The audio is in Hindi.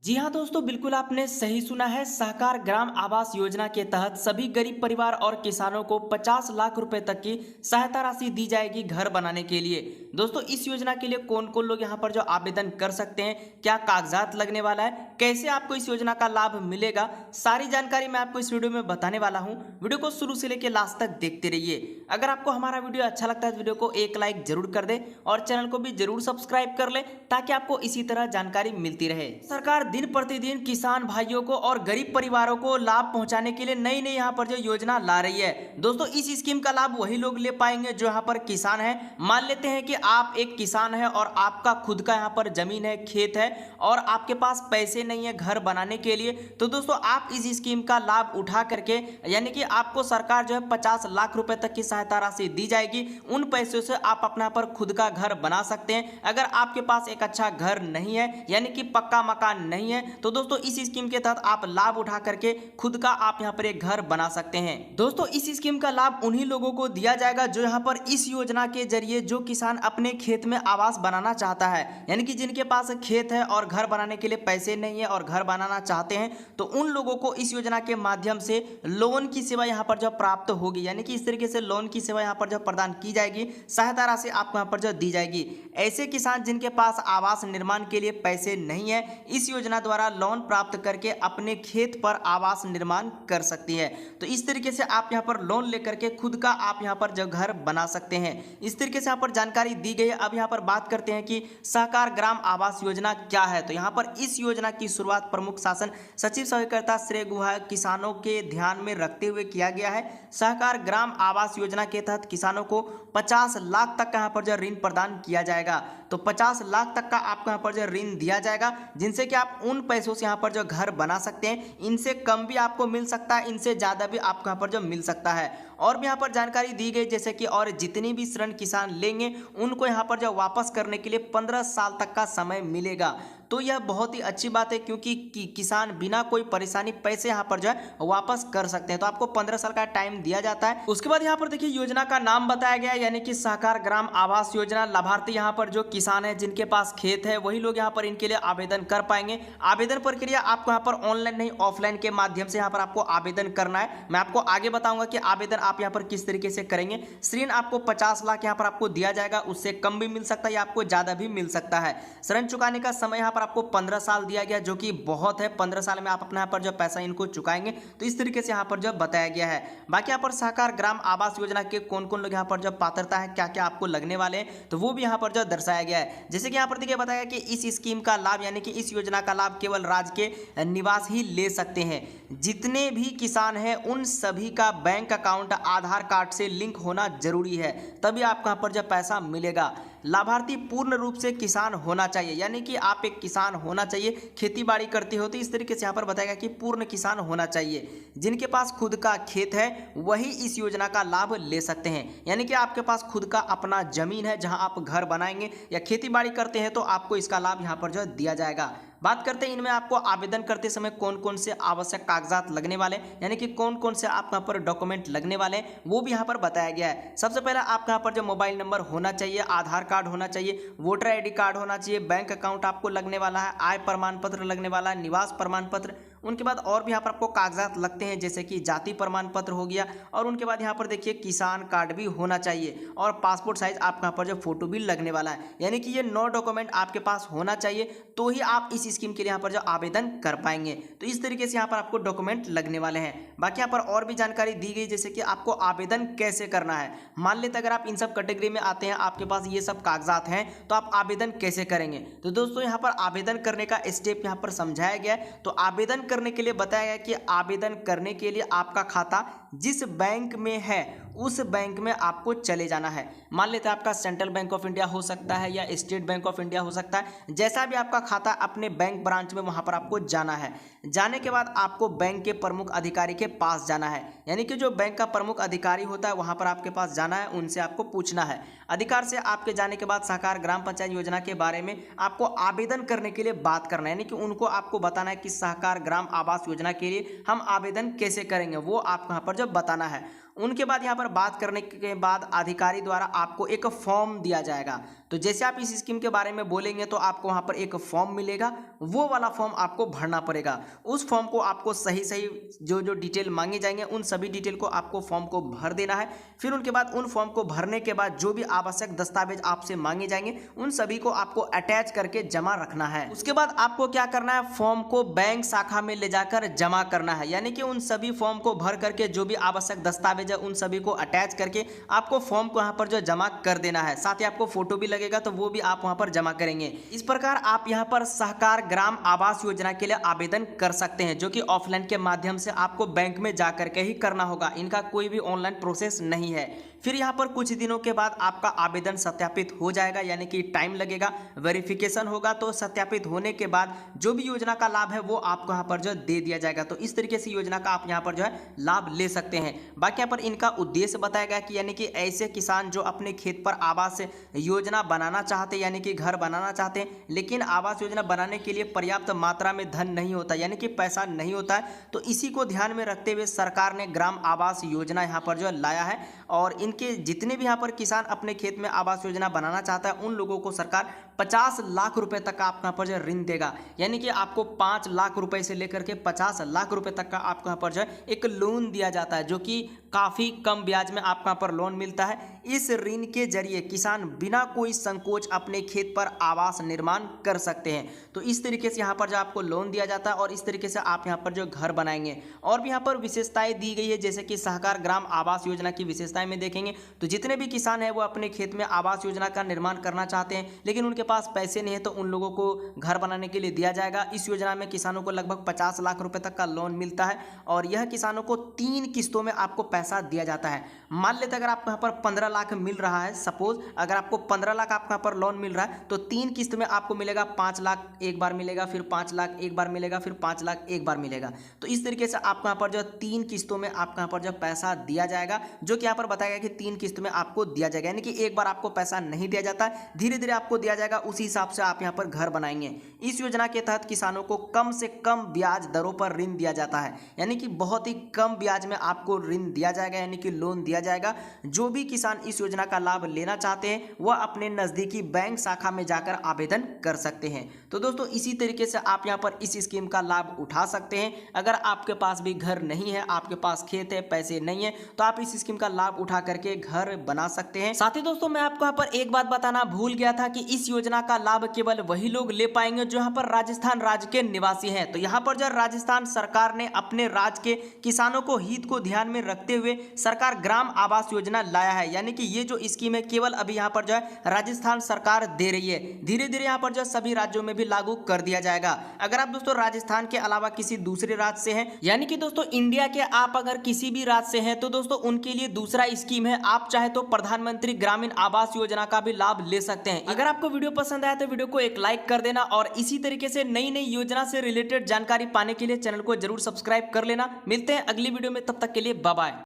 जी हाँ दोस्तों, बिल्कुल आपने सही सुना है। सहकार ग्राम आवास योजना के तहत सभी गरीब परिवार और किसानों को 50 लाख रुपए तक की सहायता राशि दी जाएगी घर बनाने के लिए। दोस्तों, इस योजना के लिए कौन कौन लोग यहाँ पर जो आवेदन कर सकते हैं, क्या कागजात लगने वाला है, कैसे आपको इस योजना का लाभ मिलेगा, सारी जानकारी मैं आपको इस वीडियो में बताने वाला हूँ। वीडियो को शुरू से लेकर लास्ट तक देखते रहिए। अगर आपको हमारा वीडियो अच्छा लगता है तो वीडियो को एक लाइक जरूर कर दे और चैनल को भी जरूर सब्सक्राइब कर ले, ताकि आपको इसी तरह जानकारी मिलती रहे। सरकार दिन प्रतिदिन किसान भाइयों को और गरीब परिवारों को लाभ पहुंचाने के लिए नई नई यहाँ पर जो योजना ला रही है। दोस्तों, इस स्कीम का लाभ वही लोग ले पाएंगे जो यहाँ पर किसान है। मान लेते हैं कि आप एक किसान है और आपका खुद का यहाँ पर जमीन है, खेत है और आपके पास पैसे नहीं है घर बनाने के लिए, तो दोस्तों आप इस स्कीम का लाभ उठा करके, यानी कि आपको सरकार जो है 50 लाख रुपए तक की सहायता राशि दी जाएगी। उन पैसों से आप अपना पर खुद का घर बना सकते हैं। अगर आपके पास एक अच्छा घर नहीं है, यानी कि पक्का मकान नहीं है, तो दोस्तों इस स्कीम के तहत आप लाभ उठा करके खुद का आप यहां पर एक घर बना सकते हैं। दोस्तों, इस स्कीम का लाभ उन्हीं लोगों को दिया जाएगा जो यहां पर इस योजना के जरिए जो किसान अपने खेत में आवास बनाना चाहता है, यानी कि जिनके पास खेत है और घर बनाने के लिए पैसे नहीं है और घर बनाना चाहते हैं, तो उन लोगों को इस योजना के माध्यम से लोन की सेवा यहां पर जो प्राप्त होगी, यानी कि इस तरीके से लोन की सेवा यहां पर जो प्रदान की जाएगी, सहायता राशि आपको यहां पर जो दी जाएगी। ऐसे किसान जिनके पास आवास निर्माण के लिए पैसे नहीं है, इस योजना द्वारा लोन प्राप्त करके अपने खेत पर आवास निर्माण कर सकती है। तो इस तरीके से आप यहां पर लोन लेकर के खुद का आप यहां पर जो घर बना सकते हैं। इस तरीके से यहां पर जानकारी दी गई है। अब यहां पर बात करते हैं कि सहकार ग्राम आवास योजना क्या है। तो यहां पर इस योजना की शुरुआत प्रमुख शासन सचिव सहकारिता श्री गुहा किसानों के ध्यान में रखते हुए किया गया है। सहकार ग्राम आवास योजना के तहत किसानों को 50 लाख तक का यहाँ पर जो ऋण प्रदान किया जाएगा। तो 50 लाख तक का आपको यहाँ पर जो ऋण दिया जाएगा, जिनसे कि आप उन पैसों से यहाँ पर जो घर बना सकते हैं। इनसे कम भी आपको मिल सकता है, इनसे ज़्यादा भी आपको यहाँ पर जो मिल सकता है। और भी यहाँ पर जानकारी दी गई, जैसे कि और जितनी भी ऋण किसान लेंगे उनको यहाँ पर जो वापस करने के लिए 15 साल तक का समय मिलेगा। तो यह बहुत ही अच्छी बात है, क्योंकि किसान बिना कोई परेशानी पैसे यहाँ पर जो है वापस कर सकते हैं। तो आपको 15 साल का टाइम दिया जाता है। उसके बाद यहाँ पर देखिए योजना का नाम बताया गया है, यानी कि सहकार ग्राम आवास योजना। लाभार्थी यहाँ पर जो किसान है जिनके पास खेत है वही लोग यहाँ पर इनके लिए आवेदन कर पाएंगे। आवेदन प्रक्रिया आपको यहाँ पर ऑनलाइन नहीं ऑफलाइन के माध्यम से यहाँ पर आपको आवेदन करना है। मैं आपको आगे बताऊंगा कि आवेदन आप यहाँ पर किस तरीके से करेंगे। ऋण आपको 50 लाख यहाँ पर आपको दिया जाएगा, उससे कम भी मिल सकता है या आपको ज्यादा भी मिल सकता है। ऋण चुकाने का समय यहाँ पर आपको 15 साल दिया गया, जो कि बहुत है। 15 साल में आप अपने यहाँ पर जो पैसा इनको चुकाएंगे। तो इस तरीके से यहाँ पर जो बताया गया है। बाकी यहाँ पर सहकार ग्राम आवास योजना के कौन कौन लोग यहाँ पर जो पात्रता है, क्या क्या आपको लगने वाले हैं, तो वो भी यहाँ पर जो दर्शाया गया है। जैसे कि यहाँ पर देखिए बताया कि इस स्कीम का लाभ, यानी कि इस योजना का लाभ केवल राज्य के निवास ही ले सकते हैं। जितने भी किसान हैं उन सभी का बैंक अकाउंट आधार कार्ड से लिंक होना जरूरी है, तभी आपको यहाँ पर जो पैसा मिलेगा। लाभार्थी पूर्ण रूप से किसान होना चाहिए, यानी कि आप एक किसान होना चाहिए, खेती बाड़ी करते हो। तो इस तरीके से यहाँ पर बताएगा कि पूर्ण किसान होना चाहिए। जिनके पास खुद का खेत है वही इस योजना का लाभ ले सकते हैं, यानी कि आपके पास खुद का अपना जमीन है जहां आप घर बनाएंगे या खेती बाड़ी करते हैं, तो आपको इसका लाभ यहाँ पर जो दिया जाएगा। बात करते हैं इनमें आपको आवेदन करते समय कौन कौन से आवश्यक कागजात लगने वाले, यानी कि कौन कौन से आप यहाँ पर डॉक्यूमेंट लगने वाले हैं, वो भी यहाँ पर बताया गया है। सबसे पहले आपका यहाँ पर जो मोबाइल नंबर होना चाहिए, आधार कार्ड होना चाहिए, वोटर आईडी कार्ड होना चाहिए, बैंक अकाउंट आपको लगने वाला है, आय प्रमाण पत्र लगने वाला है, निवास प्रमाण पत्र। उनके बाद और भी यहाँ पर आपको कागजात लगते हैं, जैसे कि जाति प्रमाण पत्र हो गया। और उनके बाद यहाँ पर देखिए किसान कार्ड भी होना चाहिए और पासपोर्ट साइज आपका यहाँ पर जो फोटो भी लगने वाला है, यानी कि ये 9 डॉक्यूमेंट आपके पास होना चाहिए, तो ही आप इस स्कीम के लिए यहाँ पर जो आवेदन कर पाएंगे। तो इस तरीके से यहाँ पर आपको डॉक्यूमेंट लगने वाले हैं। बाकी यहाँ पर और भी जानकारी दी गई, जैसे कि आपको आवेदन कैसे करना है। मान लेते अगर आप इन सब कैटेगरी में आते हैं, आपके पास ये सब कागजात हैं, तो आप आवेदन कैसे करेंगे। तो दोस्तों यहाँ पर आवेदन करने का स्टेप यहाँ पर समझाया गया है। तो आवेदन करने के लिए बताया गया कि आवेदन करने के लिए आपका खाता जिस बैंक में है उस बैंक में आपको चले जाना है। मान लेते हैं आपका सेंट्रल बैंक ऑफ इंडिया हो सकता है या स्टेट बैंक ऑफ इंडिया हो सकता है, जैसा भी आपका खाता, अपने बैंक ब्रांच में वहां पर आपको जाना है। जाने के बाद आपको बैंक के प्रमुख अधिकारी के पास जाना है, यानी कि जो बैंक का प्रमुख अधिकारी होता है वहां पर आपके पास जाना है, उनसे आपको पूछना है। अधिकार से आपके जाने के बाद सहकार ग्राम पंचायत योजना के बारे में आपको आवेदन करने के लिए बात करना है, यानी कि उनको आपको बताना है कि सहकार ग्राम आवास योजना के लिए हम आवेदन कैसे करेंगे, वो आपको यहाँ पर जो बताना है। उनके बाद यहाँ पर बात करने के बाद अधिकारी द्वारा आपको एक फॉर्म दिया जाएगा। तो जैसे आप इस स्कीम के बारे में बोलेंगे तो आपको वहाँ पर एक फॉर्म मिलेगा, वो वाला फॉर्म आपको भरना पड़ेगा। उस फॉर्म को आपको सही सही जो जो डिटेल मांगे जाएंगे उन सभी डिटेल को आपको फॉर्म को भर देना है। फिर उनके बाद उन फॉर्म को भरने के बाद जो भी आवश्यक दस्तावेज आपसे मांगे जाएंगे उन सभी को आपको अटैच करके जमा रखना है। उसके बाद आपको क्या करना है, फॉर्म को बैंक शाखा में ले जाकर जमा करना है। यानी कि उन सभी फॉर्म को भर करके जो भी आवश्यक दस्तावेज है उन सभी को अटैच करके आपको फॉर्म को यहाँ पर जो जमा कर देना है। साथ ही आपको फोटो भी लगेगा तो वो भी आप वहाँ पर जमा करेंगे। इस प्रकार आप यहाँ पर सहकार ग्राम आवास योजना के लिए आवेदन कर सकते हैं, जो कि ऑफलाइन के माध्यम से आपको बैंक में जा करके ही करना होगा। इनका कोई भी ऑनलाइन प्रोसेस नहीं है। फिर यहाँ पर कुछ दिनों के बाद आपका आवेदन सत्यापित हो जाएगा, यानी कि टाइम लगेगा, वेरिफिकेशन होगा। तो सत्यापित होने के बाद जो भी योजना का लाभ है वो आपको यहाँ पर जो दे दिया जाएगा। तो इस तरीके से योजना का आप यहाँ पर जो है लाभ ले सकते हैं। बाकी यहाँ पर इनका उद्देश्य बताया गया कि यानी कि ऐसे किसान जो अपने खेत पर आवास योजना बनाना चाहते हैं, यानी कि घर बनाना चाहते हैं, लेकिन आवास योजना बनाने के लिए पर्याप्त मात्रा में धन नहीं होता, यानी कि पैसा नहीं होता है। तो इसी को ध्यान में रखते हुए सरकार ने ग्राम आवास योजना यहाँ पर जो लाया है। और इनके जितने भी यहाँ पर किसान अपने खेत में आवास योजना बनाना चाहता है उन लोगों को सरकार 50 लाख रुपए तक का आपको यहाँ पर जो ऋण देगा। यानी कि आपको 5 लाख रुपए से लेकर के 50 लाख रुपए तक का आपको यहाँ पर जो है एक लोन दिया जाता है, जो कि काफ़ी कम ब्याज में आपको यहाँ पर लोन मिलता है। इस ऋण के जरिए किसान बिना कोई संकोच अपने खेत पर आवास निर्माण कर सकते हैं। तो इस तरीके से यहाँ पर जो आपको लोन दिया जाता है और इस तरीके से आप यहाँ पर जो घर बनाएंगे। और भी यहाँ पर विशेषताएं दी गई है, जैसे कि सहकार ग्राम आवास योजना की विशेषताएं में देखेंगे तो जितने भी किसान हैं वो अपने खेत में आवास योजना का निर्माण करना चाहते हैं, लेकिन उनके पास पैसे नहीं है, तो उन लोगों को घर बनाने के लिए दिया जाएगा। इस योजना में किसानों को लगभग 50 लाख रुपए तक का लोन मिलता है और यह किसानों को 3 किस्तों में आपको पैसा दिया जाता है। मान लेते अगर आपको यहाँ पर 15 लाख मिल रहा है, सपोज अगर आपको 15 लाख आपको यहाँ पर लोन मिल रहा है तो 3 किस्त में आपको मिलेगा 5 लाख एक बार मिलेगा, फिर 5 लाख एक बार मिलेगा, फिर 5 लाख एक बार मिलेगा। तो इस तरीके से आपको यहाँ पर जो 3 किस्तों में आपको यहाँ पर जो पैसा दिया जाएगा, जो कि यहाँ पर बताया गया कि 3 किस्त में आपको दिया जाएगा। यानी कि एक बार आपको पैसा नहीं दिया जाता है, धीरे धीरे आपको दिया जाएगा, उसी हिसाब से आप यहाँ पर घर बनाएंगे। इस योजना के तहत किसानों को कम से कम ब्याज दरों पर ऋण दिया जाता है, यानी कि बहुत ही कम ब्याज में आपको ऋण दिया जाएगा, यानी कि लोन दिया जाएगा। जो भी किसान इस योजना का लाभ लेना चाहते हैं वह अपने नजदीकी बैंक शाखा में जाकर आवेदन कर सकते हैं। तो दोस्तों इसी तरीके से आप यहाँ पर इस स्कीम का लाभ उठा सकते हैं। अगर आपके पास भी घर नहीं है, आपके पास खेत है, पैसे नहीं है, तो आप इस स्कीम का लाभ उठा करके घर बना सकते हैं। साथ ही दोस्तों मैं आपको यहाँ पर एक बात बताना भूल गया था कि इस योजना का लाभ केवल वही लोग ले पाएंगे जो यहाँ पर राजस्थान राज्य के निवासी हैं। तो यहाँ पर जो राजस्थान सरकार ने अपने राज्य के किसानों को हित को ध्यान में रखते हुए सरकार ग्राम आवास योजना लाया है। यानी कि ये जो स्कीम है केवल अभी यहाँ पर जो है राजस्थान सरकार दे रही है, धीरे धीरे यहाँ पर जो सभी राज्यों में भी लागू कर दिया जाएगा। अगर आप दोस्तों राजस्थान के अलावा किसी दूसरे राज्य से हैं, यानी कि दोस्तों इंडिया के आप अगर किसी भी राज्य से हैं, तो दोस्तों उनके लिए दूसरा स्कीम है, आप चाहे तो प्रधानमंत्री ग्रामीण आवास योजना का भी लाभ ले सकते हैं। अगर आपको वीडियो पसंद आया तो वीडियो को एक लाइक कर देना और इसी तरीके से नई नई योजना से रिलेटेड जानकारी पाने के लिए चैनल को जरूर सब्सक्राइब कर लेना। मिलते हैं अगली वीडियो में, तब तक के लिए बाय बाय।